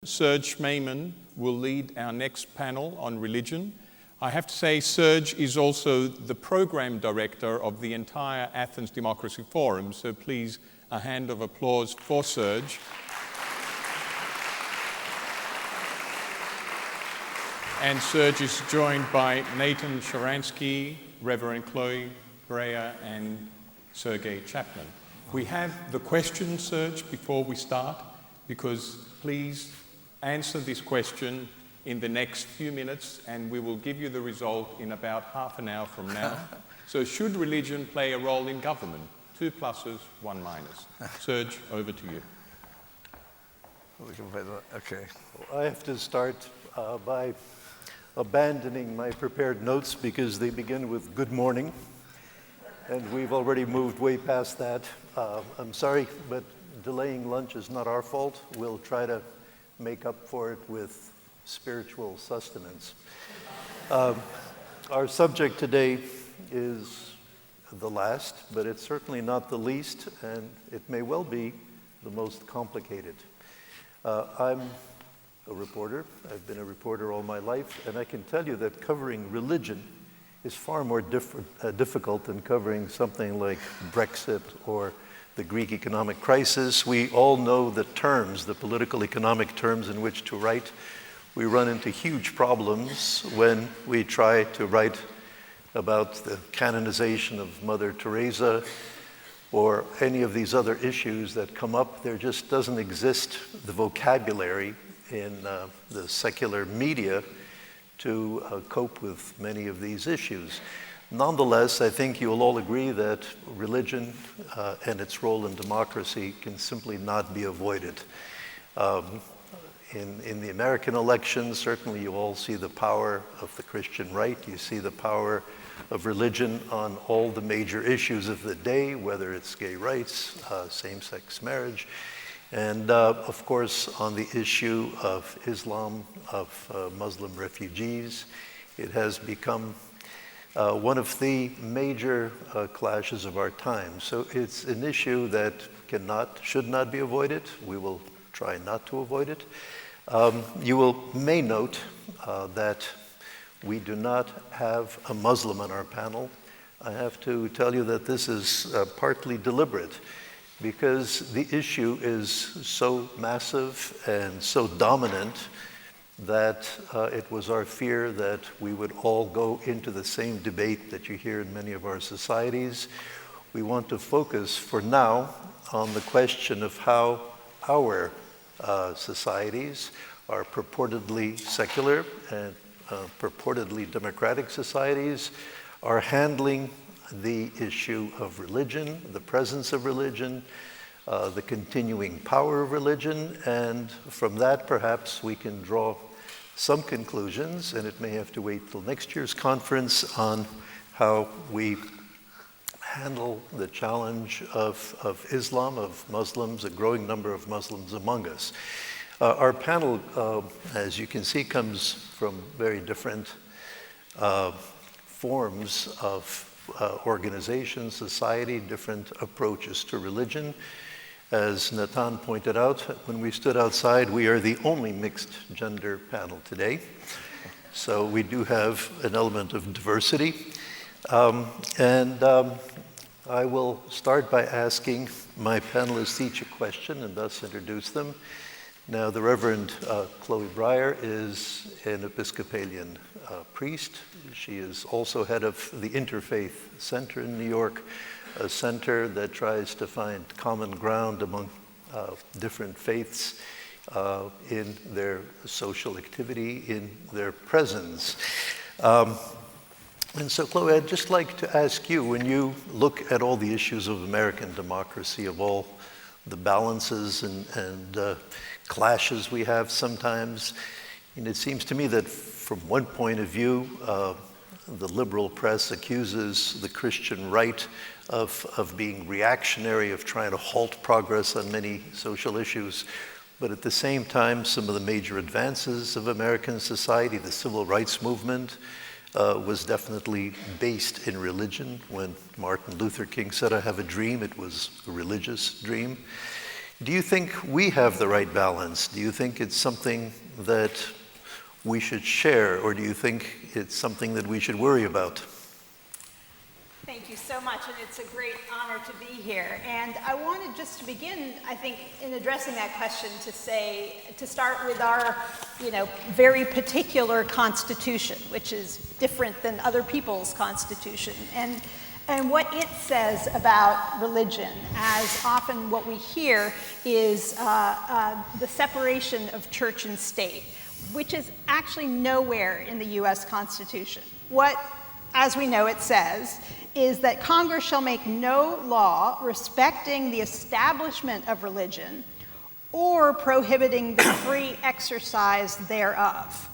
Serge Schmemann will lead our next panel on religion. I have to say, Serge is also the program director of the entire Athens Democracy Forum, so please, a hand of applause for Serge. And Serge is joined by Natan, Sharansky, Reverend Breyer, and Sergei, Chapnin. We have the question, Serge, before we start, because please answer this question in the next few minutes, and we will give you the result in about half an hour from now. So should religion play a role in government? 2 pluses, 1 minus. Serge, over to you. Okay. I have to start by abandoning my prepared notes because they begin with good morning, and we've already moved way past that. I'm sorry, but delaying lunch is not our fault. We'll try to make up for it with spiritual sustenance. Our subject today is the last, but it's certainly not the least, and it may well be the most complicated. I'm a reporter. I've been a reporter all my life, and I can tell you that covering religion is far more difficult than covering something like Brexit or the Greek economic crisis. We all know the terms, the political economic terms in which to write. We run into huge problems when we try to write about the canonization of Mother Teresa or any of these other issues that come up. There just doesn't exist the vocabulary in the secular media to cope with many of these issues. Nonetheless, I think you'll all agree that religion and its role in democracy can simply not be avoided. In the American elections, certainly you all see the power of the Christian right. You see the power of religion on all the major issues of the day, whether it's gay rights, same-sex marriage, and of course on the issue of Islam, of Muslim refugees. It has become one of the major clashes of our time. So it's an issue that should not be avoided. We will try not to avoid it. You may note that we do not have a Muslim on our panel. I have to tell you that this is partly deliberate because the issue is so massive and so dominant that it was our fear that we would all go into the same debate that you hear in many of our societies. We want to focus for now on the question of how our societies, our purportedly secular and purportedly democratic societies, are handling the issue of religion, the presence of religion, the continuing power of religion, and from that perhaps we can draw some conclusions, and it may have to wait till next year's conference, on how we handle the challenge of Islam, of Muslims, a growing number of Muslims among us. Our panel, as you can see, comes from very different forms of organization, society, different approaches to religion. As Natan pointed out, when we stood outside, we are the only mixed gender panel today. So we do have an element of diversity. I will start by asking my panelists each a question and thus introduce them. Now, the Reverend Chloe Breyer is an Episcopalian priest. She is also head of the Interfaith Center in New York, a center that tries to find common ground among different faiths in their social activity, in their presence. And so, Chloe, I'd just like to ask you, when you look at all the issues of American democracy, of all the balances and clashes we have sometimes, and it seems to me that from one point of view, the liberal press accuses the Christian right of being reactionary, of trying to halt progress on many social issues. But at the same time, some of the major advances of American society, the civil rights movement, was definitely based in religion. When Martin Luther King said, "I have a dream," it was a religious dream. Do you think we have the right balance? Do you think it's something that we should share, or do you think it's something that we should worry about? Thank you so much, and it's a great honor to be here. And I wanted just to begin, I think, in addressing that question to start with our, very particular Constitution, which is different than other people's Constitution. And what it says about religion, as often what we hear is the separation of church and state, which is actually nowhere in the U.S. Constitution. What, as we know, it says is that Congress shall make no law respecting the establishment of religion or prohibiting the free exercise thereof.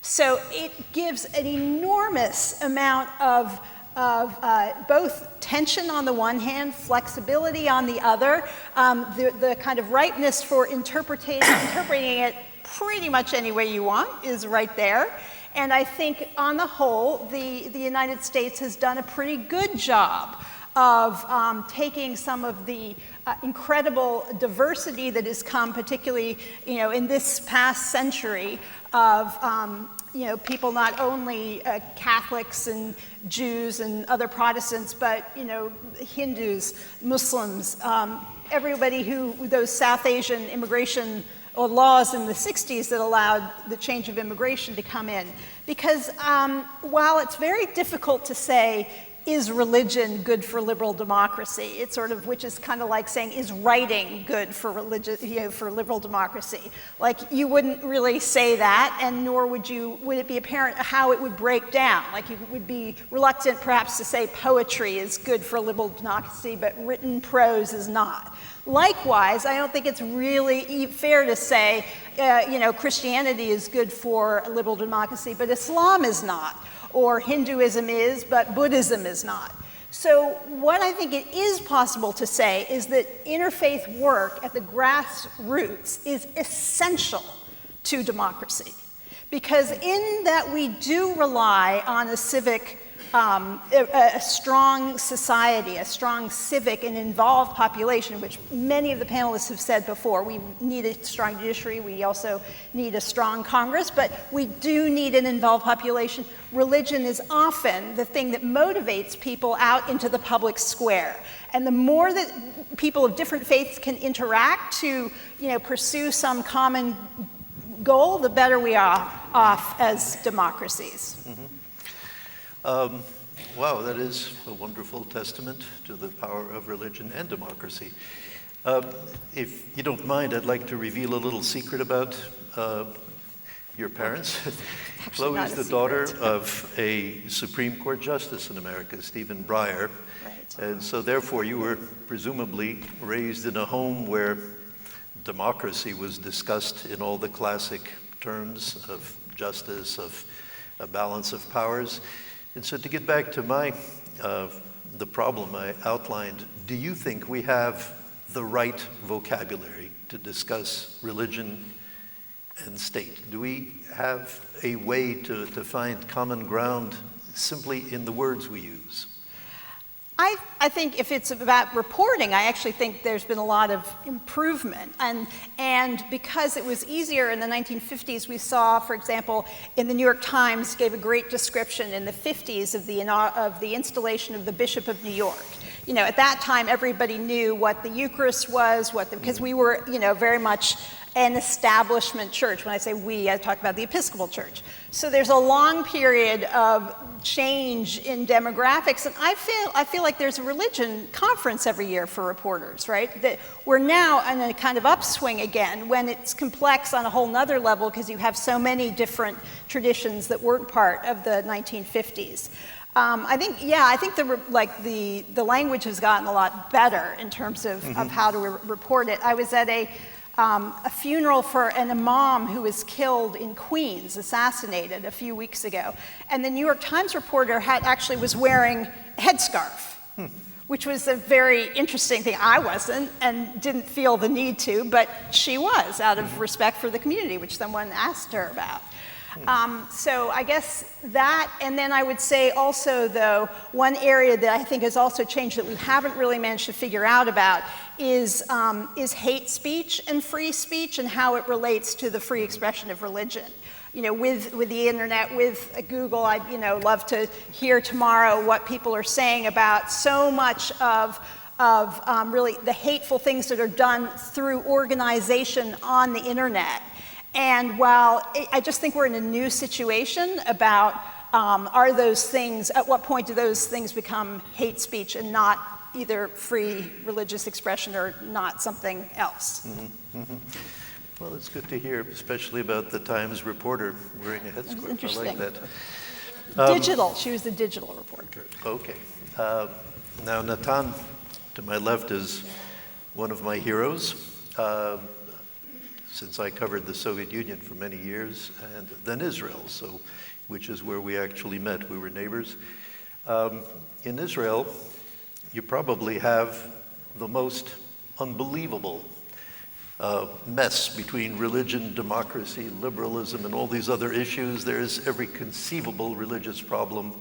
So it gives an enormous amount of both tension on the one hand, flexibility on the other, the kind of ripeness for interpreting it pretty much any way you want is right there. And I think on the whole, the United States has done a pretty good job of taking some of the incredible diversity that has come, particularly in this past century, of people not only Catholics and Jews and other Protestants, but Hindus, Muslims, everybody those South Asian immigration or laws in the 60s that allowed the change of immigration to come in. Because while it's very difficult to say, is religion good for liberal democracy? It's sort of, which is kind of like saying, is writing good for for liberal democracy? Like, you wouldn't really say that, and nor would it be apparent how it would break down. Like, you would be reluctant perhaps to say poetry is good for liberal democracy, but written prose is not. Likewise, I don't think it's really fair to say, Christianity is good for liberal democracy, but Islam is not. Or Hinduism is, but Buddhism is not. So what I think it is possible to say is that interfaith work at the grassroots is essential to democracy. Because in that we do rely on a civic, a strong society, a strong civic and involved population, which many of the panelists have said before. We need a strong judiciary, we also need a strong Congress, but we do need an involved population. Religion is often the thing that motivates people out into the public square. And the more that people of different faiths can interact to, pursue some common goal, the better we are off as democracies. Mm-hmm. Wow, that is a wonderful testament to the power of religion and democracy. If you don't mind, I'd like to reveal a little secret about your parents. Chloe is the daughter of a Supreme Court Justice in America, Stephen Breyer. Right. And so therefore you were presumably raised in a home where democracy was discussed in all the classic terms of justice, of a balance of powers. And so to get back to the problem I outlined, do you think we have the right vocabulary to discuss religion and state? Do we have a way to find common ground simply in the words we use? I think if it's about reporting, I actually think there's been a lot of improvement. And because it was easier in the 1950s, we saw, for example, in the New York Times gave a great description in the 50s of the installation of the Bishop of New York. At that time, everybody knew what the Eucharist was, because we were, very much an establishment church. When I say we, I talk about the Episcopal Church. So there's a long period of change in demographics, and I feel like there's a religion conference every year for reporters, right? That we're now in a kind of upswing again when it's complex on a whole nother level because you have so many different traditions that weren't part of the 1950s. I think the language has gotten a lot better in terms of how to report it. I was at a funeral for an imam who was killed in Queens, assassinated a few weeks ago. And the New York Times reporter was wearing a headscarf, which was a very interesting thing. I wasn't and didn't feel the need to, but she was out of respect for the community, which someone asked her about. So I guess that, and then I would say also, though, one area that I think has also changed that we haven't really managed to figure out about is hate speech and free speech and how it relates to the free expression of religion. You know, with the internet, with Google, I'd love to hear tomorrow what people are saying about so much of really the hateful things that are done through organization on the internet. And while I just think we're in a new situation about are those things, at what point do those things become hate speech and not either free religious expression or not something else? Mm-hmm. Mm-hmm. Well, it's good to hear, especially about the Times reporter wearing a headscarf. Interesting. I like that. Digital. She was the digital reporter. Okay. Now, Natan, to my left, is one of my heroes. Since I covered the Soviet Union for many years, and then Israel, which is where we actually met. We were neighbors. In Israel, you probably have the most unbelievable mess between religion, democracy, liberalism, and all these other issues. There's every conceivable religious problem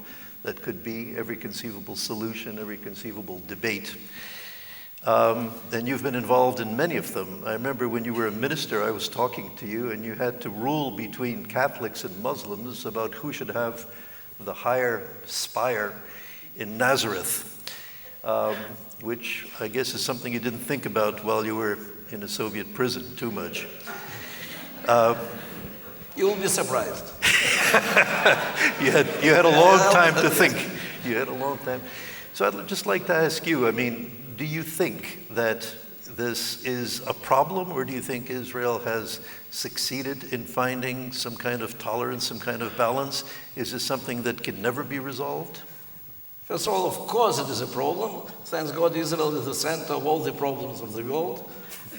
that could be, every conceivable solution, every conceivable debate. And you've been involved in many of them. I remember when you were a minister, I was talking to you, and you had to rule between Catholics and Muslims about who should have the higher spire in Nazareth, which I guess is something you didn't think about while you were in a Soviet prison too much. You will be surprised. You had a long time to think. You had a long time. So I'd just like to ask you, I mean, do you think that this is a problem, or do you think Israel has succeeded in finding some kind of tolerance, some kind of balance? Is this something that can never be resolved? First of all, of course it is a problem. Thanks God Israel is the center of all the problems of the world,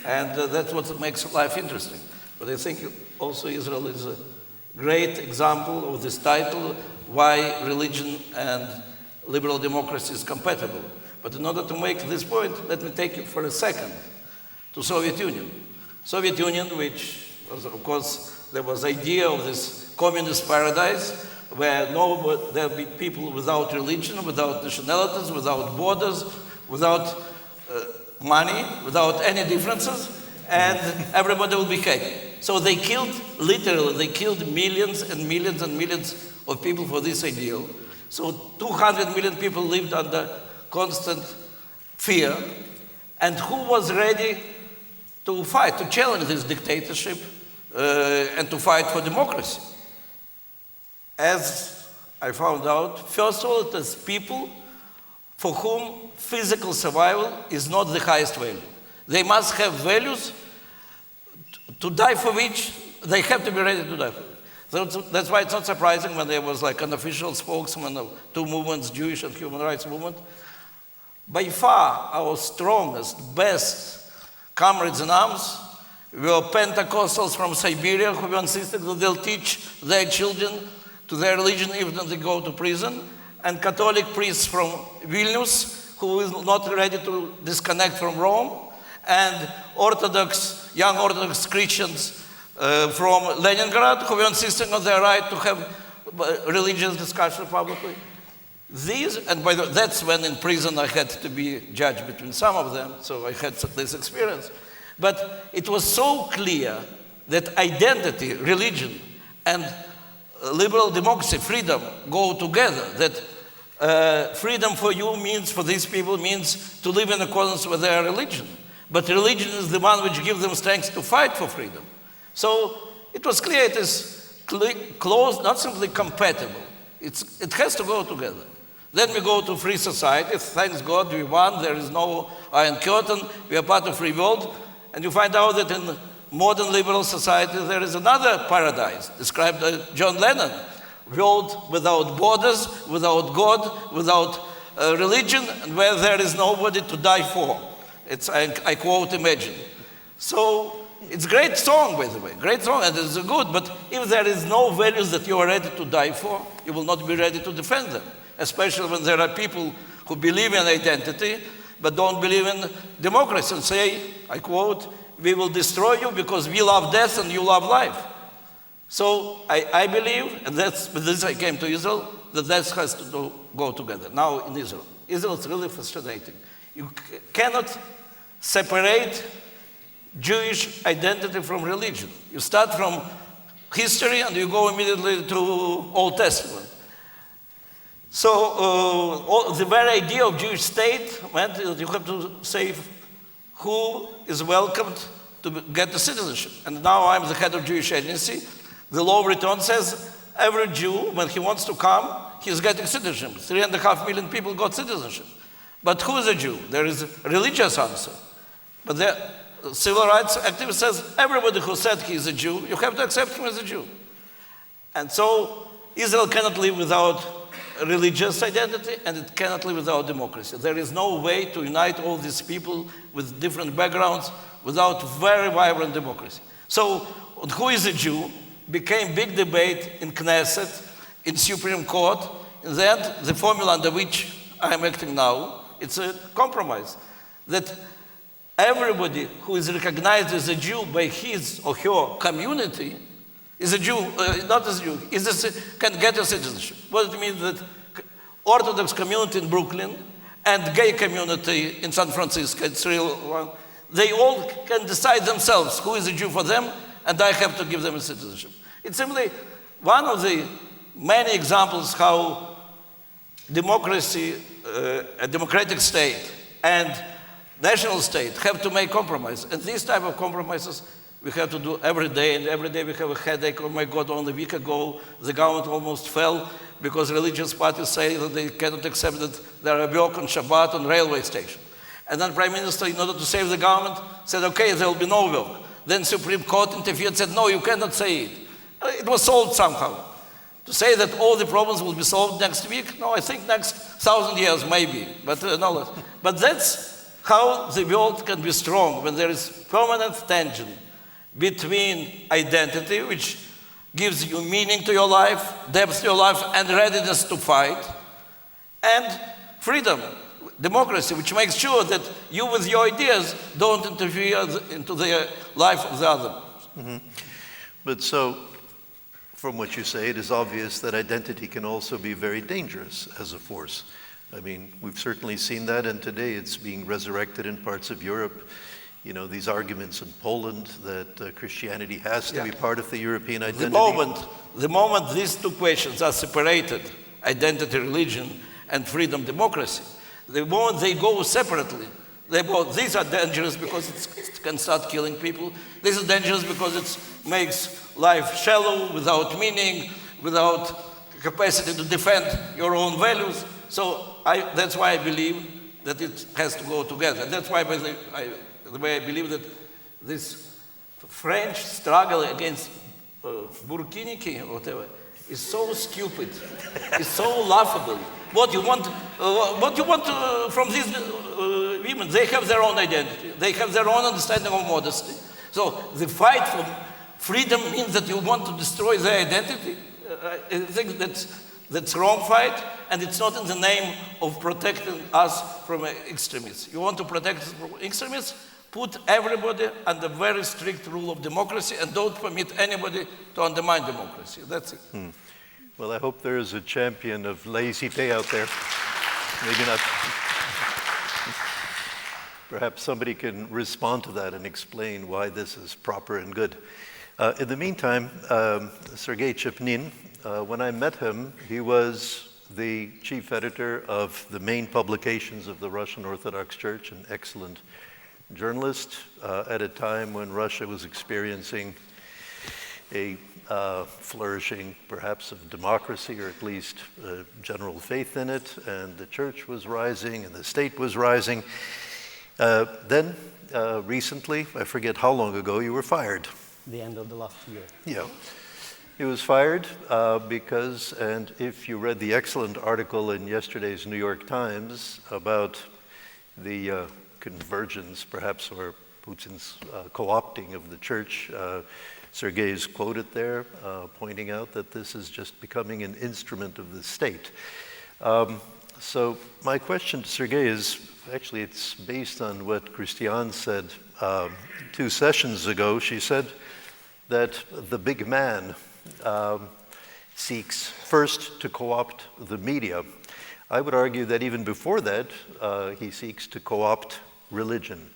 and that's what makes life interesting. But I think also Israel is a great example of this title, why religion and liberal democracy is compatible. But in order to make this point, let me take you for a second to Soviet Union. Soviet Union, which was, of course, there was idea of this communist paradise where there'll be people without religion, without nationalities, without borders, without money, without any differences, and everybody will be happy. So they killed, literally, they killed millions and millions and millions of people for this ideal. So 200 million people lived under constant fear, and who was ready to fight, to challenge this dictatorship and to fight for democracy? As I found out, first of all, it is people for whom physical survival is not the highest value. They must have values to die for which they have to be ready to die for. So that's why it's not surprising when there was like an official spokesman of two movements, Jewish and human rights movement. By far, our strongest, best comrades in arms were Pentecostals from Siberia who insisted that they'll teach their children to their religion even if they go to prison, and Catholic priests from Vilnius who is not ready to disconnect from Rome, and Orthodox, young Orthodox Christians from Leningrad who were insisting on their right to have religious discussion publicly. These, and by the way, that's when in prison I had to be judged between some of them, so I had this experience. But it was so clear that identity, religion, and liberal democracy, freedom, go together, that freedom for you means, for these people, means to live in accordance with their religion. But religion is the one which gives them strength to fight for freedom. So it was clear it is close, not simply compatible. It has to go together. Then we go to free society. Thanks God we won. There is no Iron Curtain. We are part of free world. And you find out that in modern liberal society there is another paradise described by John Lennon. World without borders, without God, without religion, and where there is nobody to die for. I quote Imagine. So it's a great song, by the way, great song, and it's good, but if there is no values that you are ready to die for, you will not be ready to defend them, especially when there are people who believe in identity but don't believe in democracy and say, I quote, we will destroy you because we love death and you love life. So I believe, and with this I came to Israel, that has to go together. Now in Israel. Israel is really fascinating. You cannot separate Jewish identity from religion. You start from history and you go immediately to Old Testament. So the very idea of Jewish state meant that you have to say who is welcomed to get the citizenship. And now I'm the head of Jewish agency. The law of return says every Jew, when he wants to come, he's getting citizenship. 3.5 million people got citizenship. But who is a Jew? There is a religious answer. But the civil rights activist says everybody who said he is a Jew, you have to accept him as a Jew. And so Israel cannot live without religious identity, and it cannot live without democracy. There is no way to unite all these people with different backgrounds without very vibrant democracy. So who is a Jew became big debate in Knesset, in Supreme Court. In the end, the formula under which I am acting now, it's a compromise. That everybody who is recognized as a Jew by his or her community is a Jew, not as a Jew, can get a citizenship. What it means that Orthodox community in Brooklyn and gay community in San Francisco, it's real one, they all can decide themselves who is a Jew for them, and I have to give them a citizenship. It's simply one of the many examples how democracy, a democratic state, and national state have to make compromise. And these type of compromises we have to do every day, and every day we have a headache. Oh my God, only a week ago the government almost fell because religious parties say that they cannot accept that there are work on Shabbat on railway station. And then Prime Minister, in order to save the government, said, okay, there will be no work. Then Supreme Court interfered and said, no, you cannot say it. It was solved somehow. To say that all the problems will be solved next week, no, I think next 1,000 years maybe, but no less. But that's how the world can be strong, when there is permanent tension between identity, which gives you meaning to your life, depth to your life, and readiness to fight, and freedom, democracy, which makes sure that you with your ideas don't interfere into the life of the other. Mm-hmm. But so, from what you say, it is obvious that identity can also be very dangerous as a force. I mean, we've certainly seen that, and today it's being resurrected in parts of Europe. You know, these arguments in Poland that Christianity has to be part of the European identity. The moment these two questions are separated, identity, religion, and freedom, democracy, the moment they go separately, these are dangerous because it can start killing people. This is dangerous because it makes life shallow, without meaning, without capacity to defend your own values. So that's why I believe that it has to go together. That's why the way I believe that this French struggle against Burkiniki or whatever is so stupid, is so laughable. What you want from these women? They have their own identity. They have their own understanding of modesty. So the fight for freedom means that you want to destroy their identity. I think that's wrong fight, and it's not in the name of protecting us from extremists. You want to protect us from extremists? Put everybody under very strict rule of democracy and don't permit anybody to undermine democracy. That's it. Well, I hope there is a champion of laïcité out there. Maybe not. Perhaps somebody can respond to that and explain why this is proper and good. In the meantime, Sergei Chapnin, when I met him, he was the chief editor of the main publications of the Russian Orthodox Church, an excellent journalist at a time when Russia was experiencing a flourishing, perhaps, of democracy, or at least general faith in it, and the church was rising and the state was rising. Then, recently, I forget how long ago, you were fired. The end of the last year. Yeah. He was fired because, and if you read the excellent article in yesterday's New York Times about the convergence, perhaps, or Putin's co-opting of the church, Sergei is quoted there, pointing out that this is just becoming an instrument of the state. So my question to Sergei is, actually it's based on what Christiane said 2 sessions ago. She said that the big man seeks first to co-opt the media. I would argue that even before that, he seeks to co-opt religion.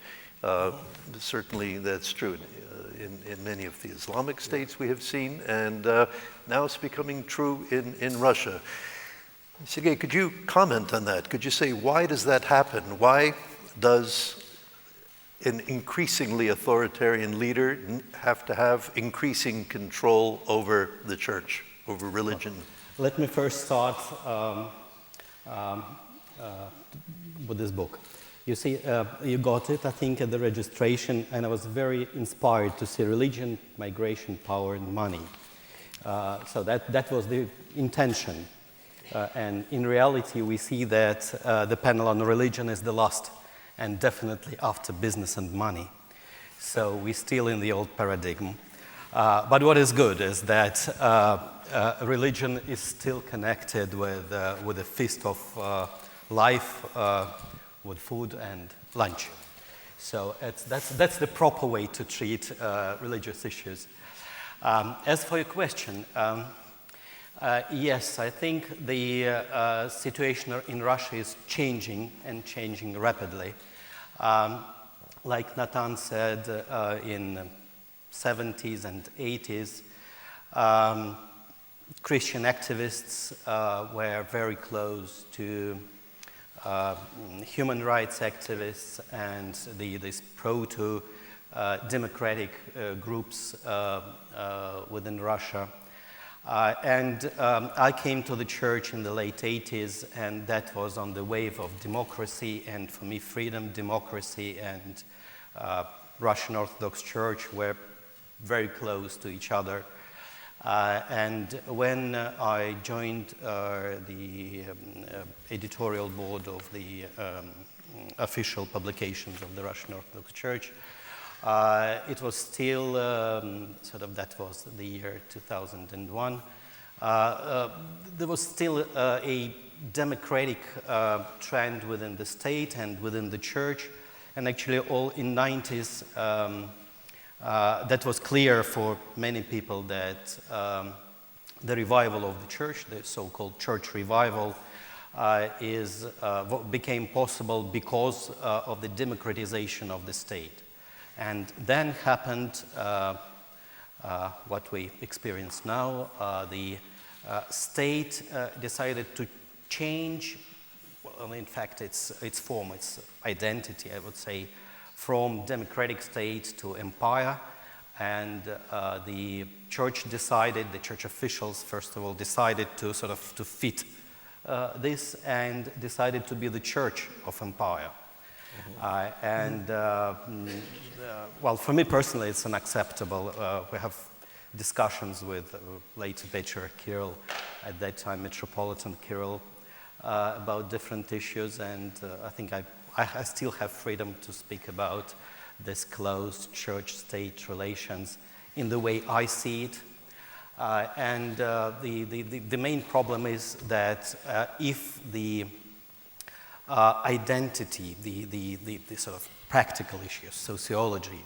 Certainly that's true in many of the Islamic states we have seen, and now it's becoming true in Russia. Sergei, could you comment on that? Could you say, why does that happen? Why does an increasingly authoritarian leader have to have increasing control over the church, over religion? Let me first start with this book. You see, you got it, I think, at the registration, and I was very inspired to see religion, migration, power, and money. So that was the intention. And in reality, we see that the panel on religion is the last, and definitely after business and money. So we're still in the old paradigm. But what is good is that religion is still connected with the feast of life, with food and lunch. So that's the proper way to treat religious issues. As for your question, yes, I think the situation in Russia is changing and changing rapidly. Like Natan said, in the 70s and 80s, Christian activists were very close to human rights activists and these proto-democratic groups within Russia. And I came to the church in the late 80s, and that was on the wave of democracy, and for me, freedom, democracy, and Russian Orthodox Church were very close to each other. And when I joined the editorial board of the official publications of the Russian Orthodox Church, it was still that was the year 2001. There was still a democratic trend within the state and within the church, and actually all in 90s that was clear for many people that the revival of the church, the so-called church revival, became possible because of the democratization of the state. And then happened what we experience now. The state decided to change, well, in fact, its form, its identity, I would say, from democratic state to empire. And the church decided, the church officials, first of all, decided to to fit this and decided to be the church of empire. Well, for me personally, it's unacceptable. We have discussions with late Patriarch Kirill, at that time Metropolitan Kirill, about different issues, and I think I still have freedom to speak about this close church-state relations in the way I see it. The main problem is that if the identity, the sort of practical issues, sociology,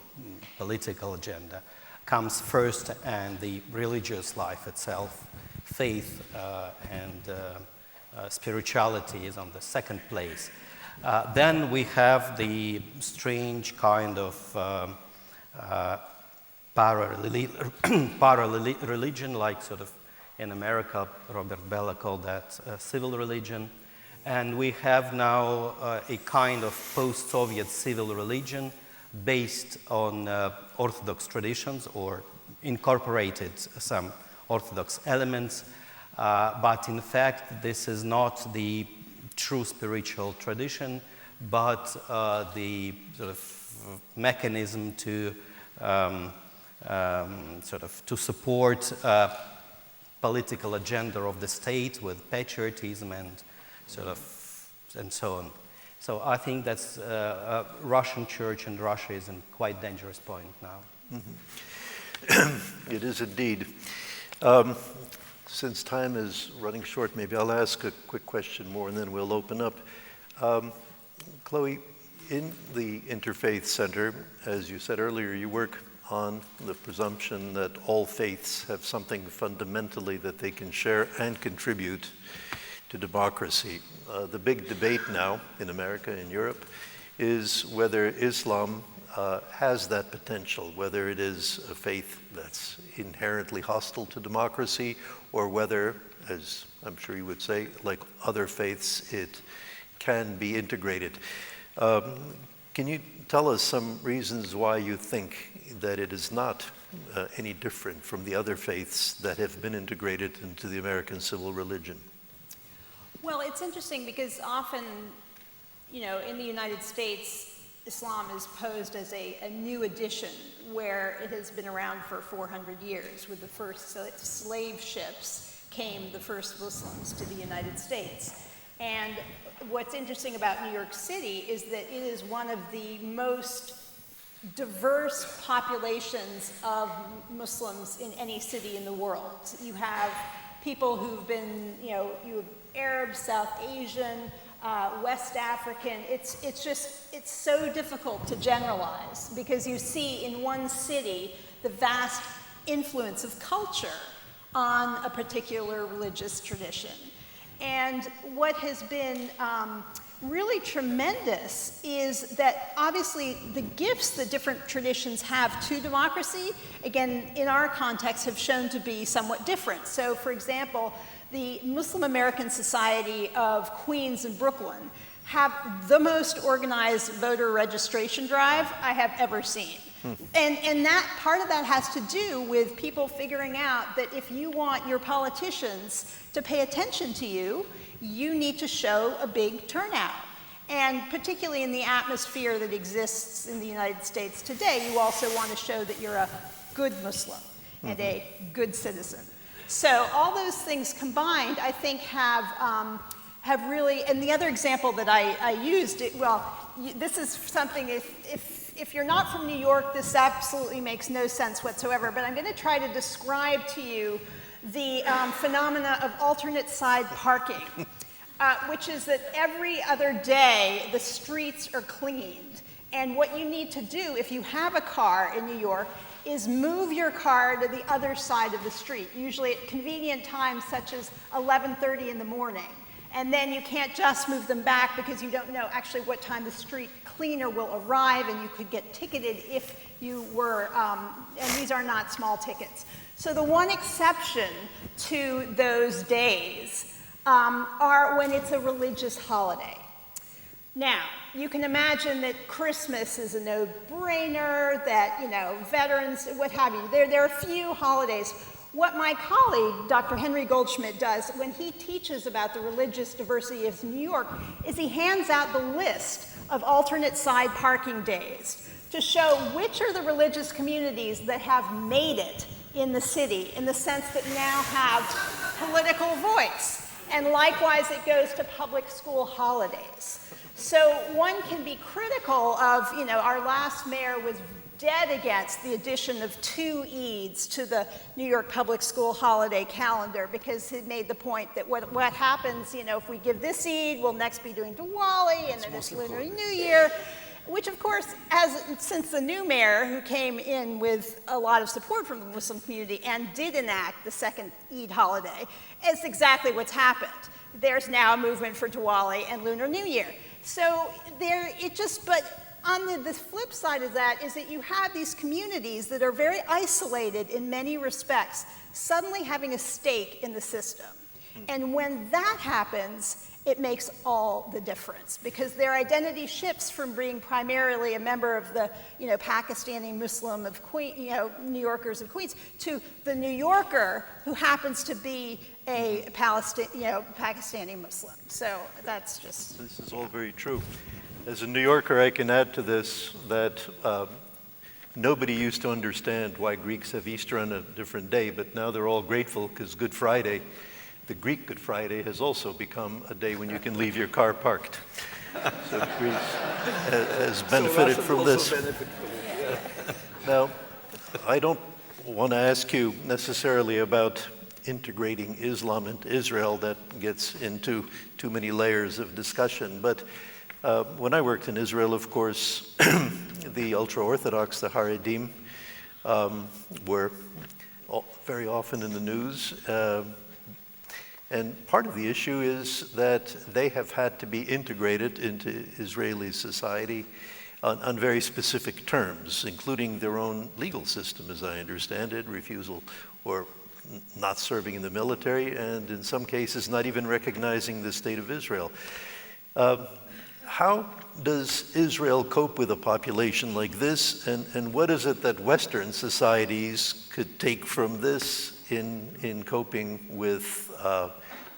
political agenda, comes first, and the religious life itself, faith and spirituality is on the second place. Then we have the strange kind of para-religion, like in America, Robert Bellah called that civil religion. And we have now a kind of post-Soviet civil religion based on Orthodox traditions or incorporated some Orthodox elements. But in fact, this is not the true spiritual tradition, but the mechanism to to support political agenda of the state with patriotism and and so on. So I think that's Russian church and Russia is in quite dangerous point now. It is indeed. Since time is running short, maybe I'll ask a quick question more and then we'll open up. Chloe, in the Interfaith Center, as you said earlier, you work on the presumption that all faiths have something fundamentally that they can share and contribute to democracy. The big debate now in America and Europe is whether Islam has that potential, whether it is a faith that's inherently hostile to democracy, or whether, as I'm sure you would say, like other faiths, it can be integrated. Can you tell us some reasons why you think that it is not any different from the other faiths that have been integrated into the American civil religion? Well, it's interesting because often, in the United States, Islam is posed as a new addition where it has been around for 400 years. With the first slave ships came the first Muslims to the United States. And what's interesting about New York City is that it is one of the most diverse populations of Muslims in any city in the world. You have people who've been, you have Arab, South Asian, West African. It's so difficult to generalize because you see in one city the vast influence of culture on a particular religious tradition. And what has been really tremendous is that obviously the gifts that different traditions have to democracy, again, in our context, have shown to be somewhat different. So, for example, the Muslim American Society of Queens and Brooklyn have the most organized voter registration drive I have ever seen. And that part of that has to do with people figuring out that if you want your politicians to pay attention to you, you need to show a big turnout. And particularly in the atmosphere that exists in the United States today, you also want to show that you're a good Muslim and a good citizen. So all those things combined, I think, have really, and the other example that I used, this is something, if you're not from New York, this absolutely makes no sense whatsoever, but I'm going to try to describe to you the phenomena of alternate side parking, which is that every other day the streets are cleaned. And what you need to do if you have a car in New York is move your car to the other side of the street, usually at convenient times such as 11:30 in the morning. And then you can't just move them back because you don't know actually what time the street cleaner will arrive, and you could get ticketed if you were, and these are not small tickets. So the one exception to those days are when it's a religious holiday. Now, you can imagine that Christmas is a no-brainer, that, veterans, what have you. There are a few holidays. What my colleague, Dr. Henry Goldschmidt, does when he teaches about the religious diversity of New York is he hands out the list of alternate side parking days to show which are the religious communities that have made it in the city, in the sense that now have political voice. And likewise, it goes to public school holidays. So one can be critical of, our last mayor was dead against the addition of 2 Eids to the New York public school holiday calendar because he made the point that what happens, if we give this Eid, we'll next be doing Diwali, and then it's Lunar New Year, which of course, since the new mayor, who came in with a lot of support from the Muslim community and did enact the second Eid holiday, is exactly what's happened. There's now a movement for Diwali and Lunar New Year. So but on the flip side of that is that you have these communities that are very isolated in many respects, suddenly having a stake in the system. And when that happens, it makes all the difference because their identity shifts from being primarily a member of the, Pakistani Muslim of New Yorkers of Queens to the New Yorker who happens to be a Pakistani Muslim. So that's just... This is all very true. As a New Yorker, I can add to this that nobody used to understand why Greeks have Easter on a different day, but now they're all grateful because Good Friday, the Greek Good Friday, has also become a day when you can leave your car parked. So Greece has benefited from this. Now, I don't want to ask you necessarily about integrating Islam into Israel. That gets into too many layers of discussion, but when I worked in Israel, of course, the ultra-Orthodox, the Haredim, were very often in the news. And part of the issue is that they have had to be integrated into Israeli society on very specific terms, including their own legal system, as I understand it, refusal or not serving in the military, and in some cases not even recognizing the state of Israel. How does Israel cope with a population like this, and what is it that Western societies could take from this in coping with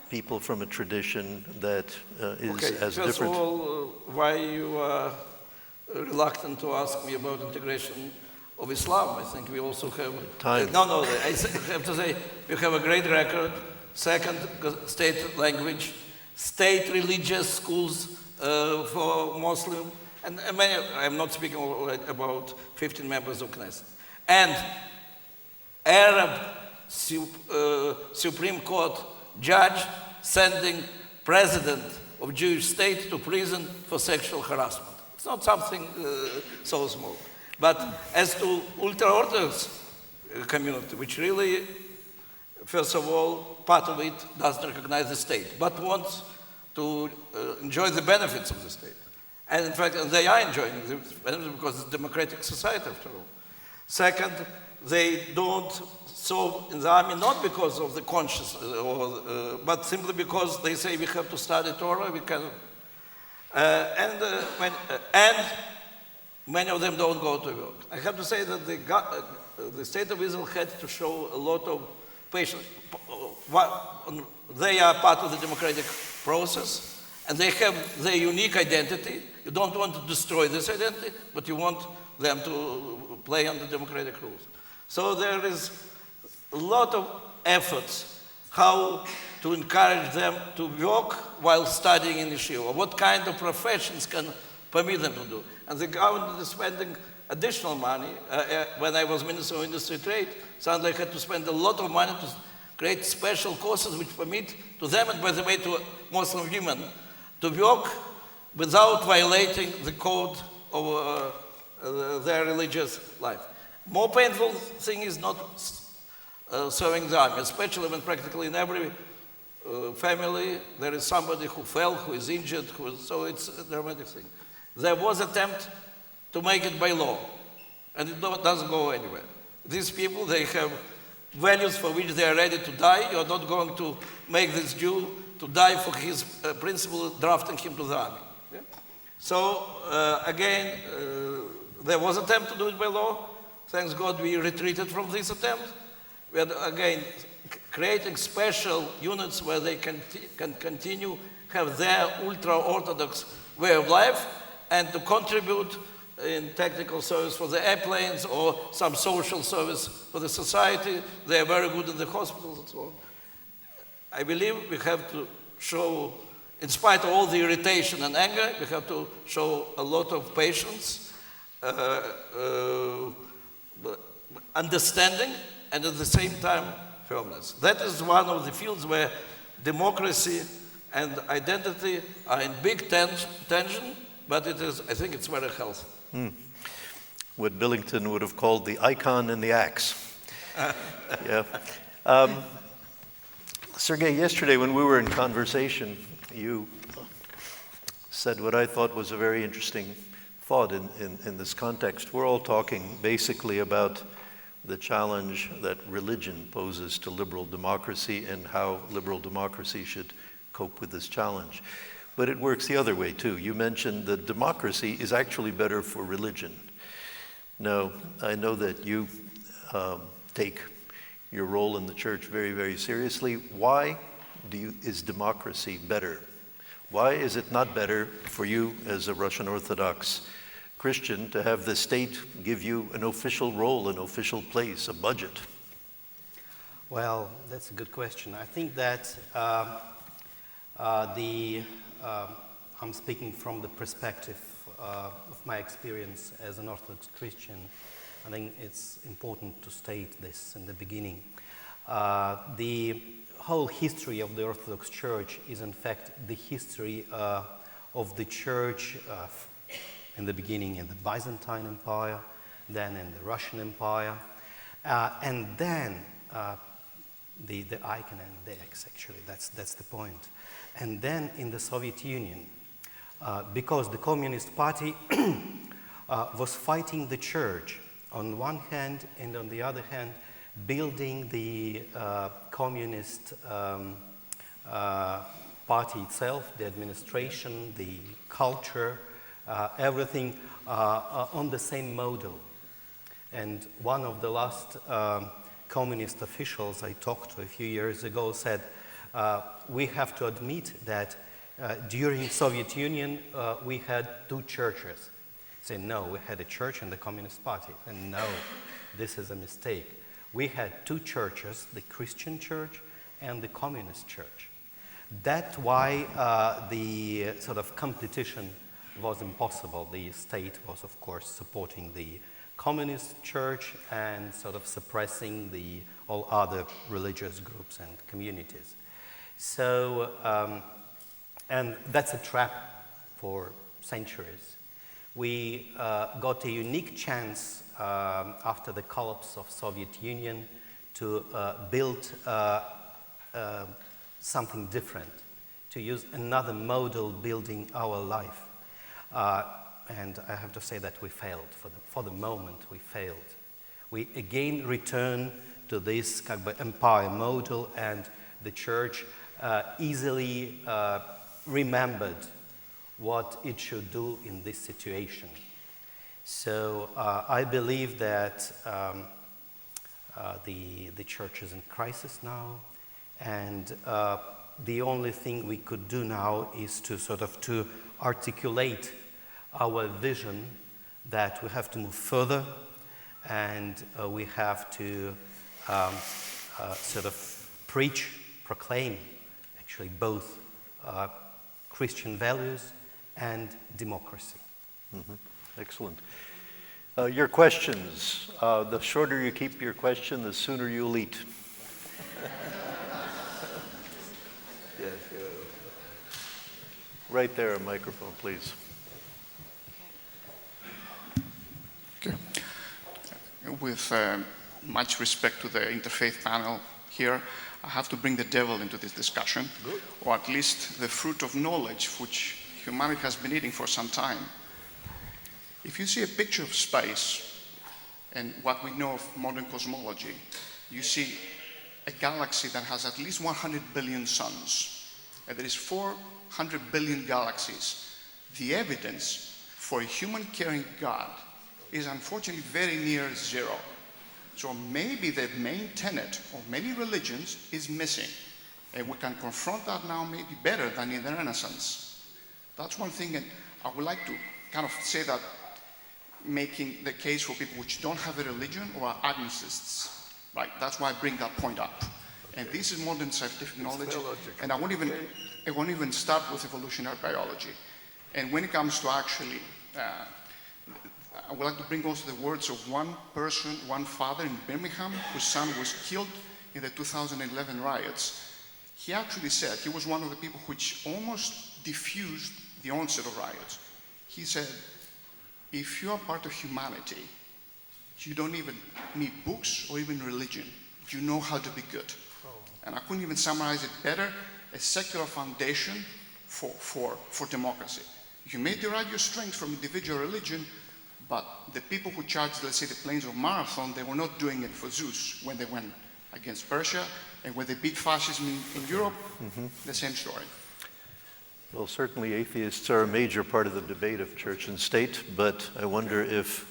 people from a tradition that is as different? First of all, why you are reluctant to ask me about integration of Islam? I think we also have... Time. No, I have to say, we have a great record. Second, state language, state religious schools for Muslim, and many, I'm not speaking about 15 members of Knesset. And Arab Supreme Court judge sending president of Jewish state to prison for sexual harassment. It's not something so small. But as to ultra-Orthodox community, which really, first of all, part of it doesn't recognize the state, but wants to enjoy the benefits of the state. And in fact, they are enjoying the benefits because it's a democratic society after all. Second, they don't serve in the army not because of the conscience, but simply because they say we have to study Torah, we can. And many of them don't go to work. I have to say that the state of Israel had to show a lot of patience. They are part of the democratic process, and they have their unique identity. You don't want to destroy this identity, but you want them to play under democratic rules. So there is a lot of efforts how to encourage them to work while studying in yeshiva. What kind of professions can permit them to do? And the government is spending additional money. When I was Minister of Industry and Trade, suddenly I had to spend a lot of money to create special courses which permit to them, and by the way to Muslim women, to work without violating the code of their religious life. More painful thing is not serving the army, especially when practically in every family there is somebody who fell, who is injured, so it's a dramatic thing. There was an attempt to make it by law, and it doesn't go anywhere. These people, they have values for which they are ready to die. You're not going to make this Jew to die for his principle, drafting him to the army. Yeah? So, again, there was an attempt to do it by law. Thanks God we retreated from this attempt. We are, again, creating special units where they can continue, have their ultra-Orthodox way of life, and to contribute in technical service for the airplanes or some social service for the society. They are very good in the hospitals and so on. I believe we have to show, in spite of all the irritation and anger, we have to show a lot of patience, understanding, and at the same time, firmness. That is one of the fields where democracy and identity are in big tension, but it is, I think it's very healthy. What Billington would have called the icon and the axe. Yeah. Sergei, yesterday when we were in conversation, you said what I thought was a very interesting thought in this context. We're all talking basically about the challenge that religion poses to liberal democracy and how liberal democracy should cope with this challenge. But it works the other way too. You mentioned that democracy is actually better for religion. Now, I know that you take your role in the church very, very seriously. Why is democracy better? Why is it not better for you as a Russian Orthodox Christian to have the state give you an official role, an official place, a budget? Well, that's a good question. I think that I'm speaking from the perspective of my experience as an Orthodox Christian. I think it's important to state this in the beginning. The whole history of the Orthodox Church is in fact the history of the Church in the beginning in the Byzantine Empire, then in the Russian Empire, And then the icon and the X, actually, that's the point. And then in the Soviet Union, because the Communist Party was fighting the church on one hand, and on the other hand, building the communist party itself, the administration, the culture, everything on the same model. And one of the last communist officials I talked to a few years ago said, we have to admit that during Soviet Union, we had two churches. Say, no, we had a church and the Communist Party. And no, this is a mistake. We had two churches, the Christian church and the Communist church. That's why the sort of competition was impossible. The state was, of course, supporting the Communist church and sort of suppressing all other religious groups and communities. So, and that's a trap for centuries. We got a unique chance after the collapse of Soviet Union to build something different, to use another model building our life. And I have to say that we failed. For the moment, we failed. We again return to this kind of empire model, and the church easily remembered what it should do in this situation. So I believe that the church is in crisis now, and the only thing we could do now is to sort of to articulate our vision that we have to move further, and we have to sort of preach, proclaim, actually both Christian values and democracy. Mm-hmm. Excellent. Your questions. The shorter you keep your question, the sooner you'll eat. Yes, right there, a microphone, please. Okay. With much respect to the Interfaith panel here, I have to bring the devil into this discussion, Good. Or at least the fruit of knowledge which humanity has been eating for some time. If you see a picture of space and what we know of modern cosmology, you see a galaxy that has at least 100 billion suns, and there is 400 billion galaxies. The evidence for a human-caring God is unfortunately very near zero. So maybe the main tenet of many religions is missing, and we can confront that now maybe better than in the Renaissance. That's one thing, and I would like to kind of say that making the case for people which don't have a religion or are agnosticists, right? That's why I bring that point up. And this is modern scientific knowledge, and I won't even start with evolutionary biology. And when it comes to actually, I would like to bring also the words of one person, one father in Birmingham, whose son was killed in the 2011 riots. He actually said, he was one of the people which almost diffused the onset of riots. He said, if you are part of humanity, you don't even need books or even religion. You know how to be good. And I couldn't even summarize it better, a secular foundation for democracy. You may derive your strength from individual religion, but the people who charged, let's say, the plains of Marathon, they were not doing it for Zeus when they went against Persia, and when they beat fascism in Europe, the same story. Well, certainly atheists are a major part of the debate of church and state, but I wonder if...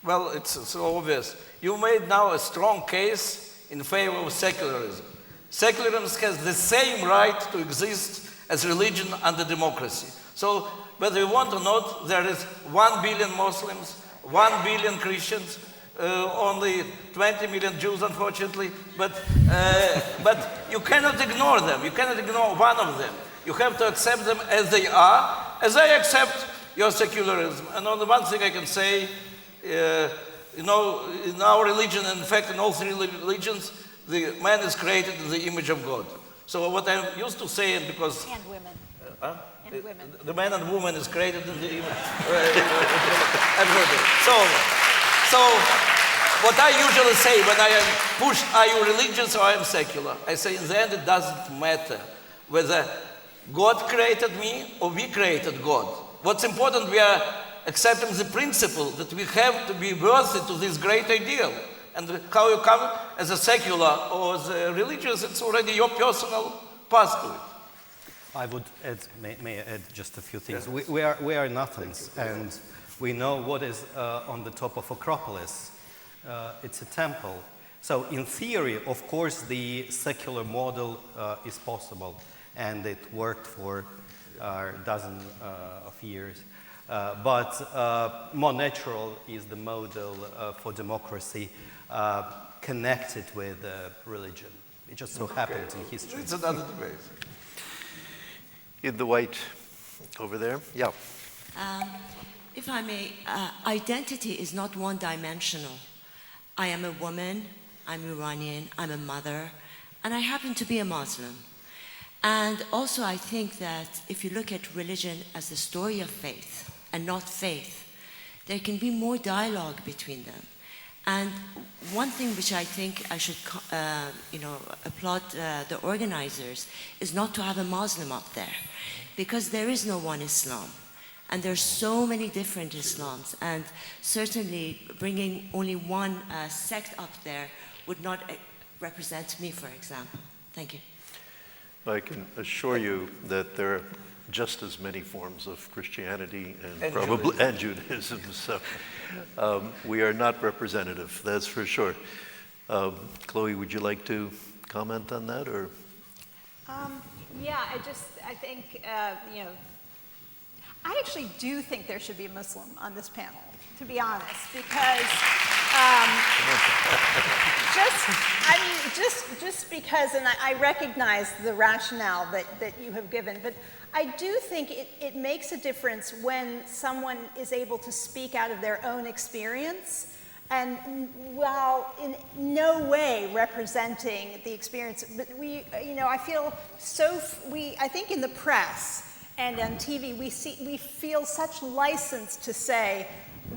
Well, it's so obvious. You made now a strong case in favor of secularism. Secularism has the same right to exist as religion under democracy. So, whether you want or not, there is 1 billion Muslims, 1 billion Christians, only 20 million Jews, unfortunately, but you cannot ignore them. You cannot ignore one of them. You have to accept them as they are, as I accept your secularism. And only one thing I can say, in our religion, in fact, in all three religions, the man is created in the image of God. So what I used to say, because... And women. And women. The man and woman is created in the image. I've heard it. So what I usually say when I am pushed, are you religious or I am secular? I say in the end it doesn't matter whether God created me or we created God. What's important, we are accepting the principle that we have to be worthy to this great ideal. And how you come as a secular or as a religious, it's already your personal path to it. I would add, may I add just a few things. We are in Athens, and we know what is on the top of Acropolis. It's a temple. So in theory, of course, the secular model is possible, and it worked for a dozen of years. But more natural is the model for democracy connected with religion. It just so happens in history. It's another debate. In the white over there, yeah. If I may, identity is not one-dimensional. I am a woman, I'm Iranian, I'm a mother, and I happen to be a Muslim. And also I think that if you look at religion as the story of faith and not faith, there can be more dialogue between them. And one thing which I think I should applaud the organizers is not to have a Muslim up there, because there is no one Islam. And there's so many different Islams, and certainly bringing only one sect up there would not represent me, for example. Thank you. I can assure you that there are just as many forms of Christianity and probably and Judaism. So we are not representative, that's for sure. Chloe, would you like to comment on that, or? Yeah, I think, I actually do think there should be a Muslim on this panel, to be honest, because just because, and I recognize the rationale that you have given, but I do think it makes a difference when someone is able to speak out of their own experience, and while in no way representing the experience, but I feel I think in the press and on TV, we feel such license to say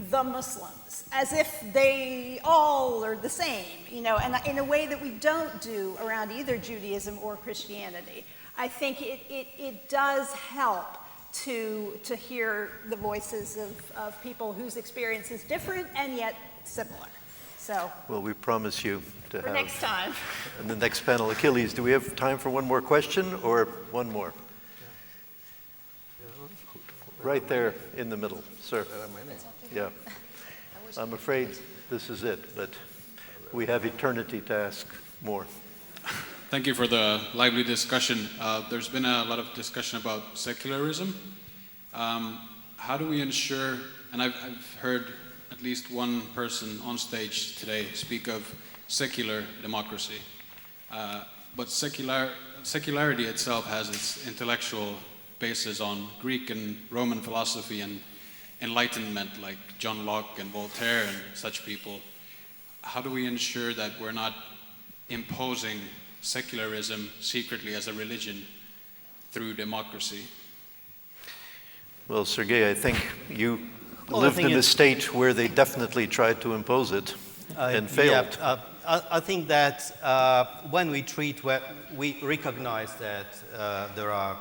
the Muslims, as if they all are the same, and in a way that we don't do around either Judaism or Christianity. I think it does help to hear the voices of people whose experience is different and yet similar. So, well, we promise you to for have next time. in the next panel. Achilles, do we have time for one more question or one more? Right there in the middle, sir. Yeah. I'm afraid this is it, but we have eternity to ask more. Thank you for the lively discussion. There's been a lot of discussion about secularism. How do we ensure, and I've heard at least one person on stage today speak of secular democracy, but secularity itself has its intellectual basis on Greek and Roman philosophy and Enlightenment, like John Locke and Voltaire and such people. How do we ensure that we're not imposing secularism secretly as a religion through democracy? Well, Sergei, I think you lived in a state where they definitely tried to impose it and failed. Yeah, I think that when we recognize that there are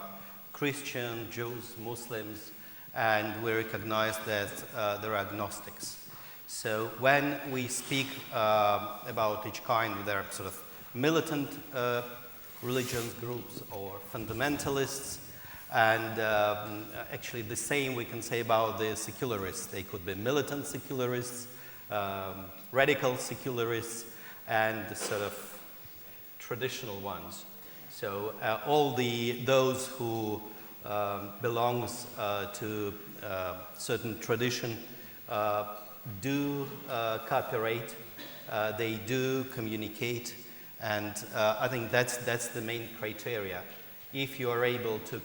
Christian, Jews, Muslims, and we recognize that there are agnostics. So when we speak about each kind, there are sort of militant religious groups or fundamentalists, and actually the same we can say about the secularists. They could be militant secularists, radical secularists, and the sort of traditional ones. So all those who belongs to certain tradition do cooperate, they do communicate, and I think that's the main criteria. If you are able to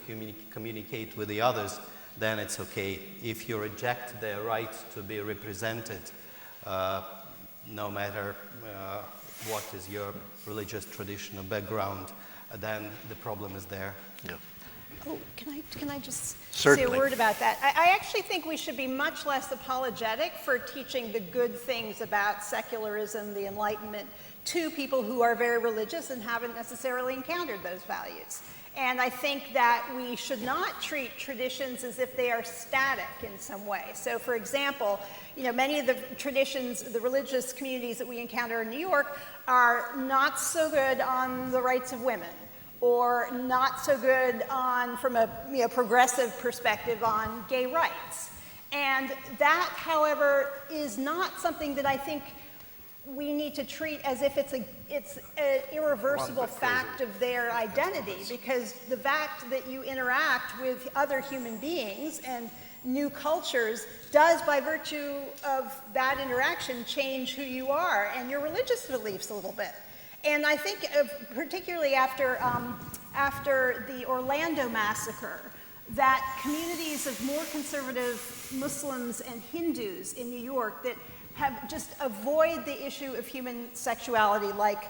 communicate with the others, then it's okay. If you reject their right to be represented, no matter what is your religious tradition or background, then the problem is there. Yeah. Oh, can I just Certainly. say a word about that? I actually think we should be much less apologetic for teaching the good things about secularism, the Enlightenment, to people who are very religious and haven't necessarily encountered those values. And I think that we should not treat traditions as if they are static in some way. So, for example, many of the traditions, the religious communities that we encounter in New York are not so good on the rights of women, or not so good on, from a progressive perspective, on gay rights. And that, however, is not something that I think we need to treat as if it's an irreversible fact of their identity, because the fact that you interact with other human beings and new cultures does, by virtue of that interaction, change who you are and your religious beliefs a little bit. And I think particularly after the Orlando massacre, that communities of more conservative Muslims and Hindus in New York that have just avoid the issue of human sexuality like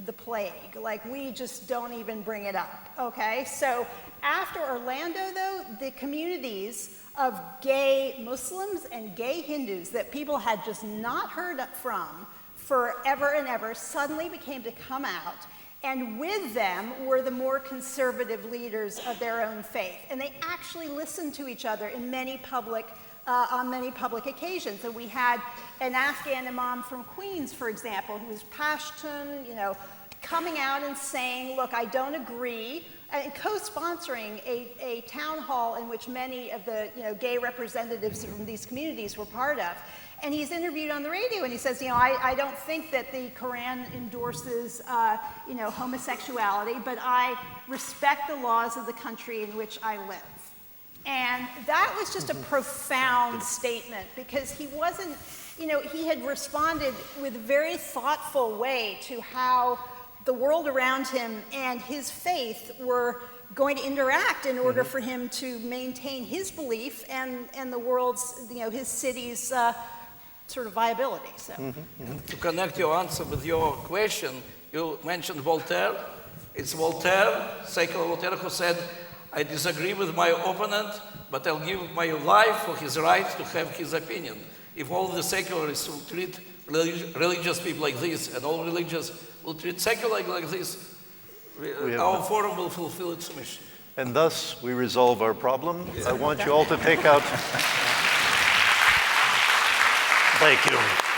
the plague. Like, we just don't even bring it up, okay? So after Orlando, though, the communities of gay Muslims and gay Hindus that people had just not heard from forever and ever suddenly became to come out, and with them were the more conservative leaders of their own faith. And they actually listened to each other in many public on many public occasions. And we had an Afghan imam from Queens, for example, who was Pashtun, coming out and saying, look, I don't agree, and co-sponsoring a town hall in which many of the gay representatives from these communities were part of. And he's interviewed on the radio, and he says, I don't think that the Quran endorses, homosexuality, but I respect the laws of the country in which I live. And that was just a profound statement, because he wasn't, he had responded with a very thoughtful way to how the world around him and his faith were going to interact in order for him to maintain his belief and the world's, his city's sort of viability. So, To connect your answer with your question, you mentioned Voltaire. It's Voltaire, secular Voltaire, who said, I disagree with my opponent, but I'll give my life for his right to have his opinion. If all the secularists will treat religious people like this, and all religious will treat secular like this, our forum will fulfill its mission. And thus, we resolve our problem. I want you all to take out... Thank you.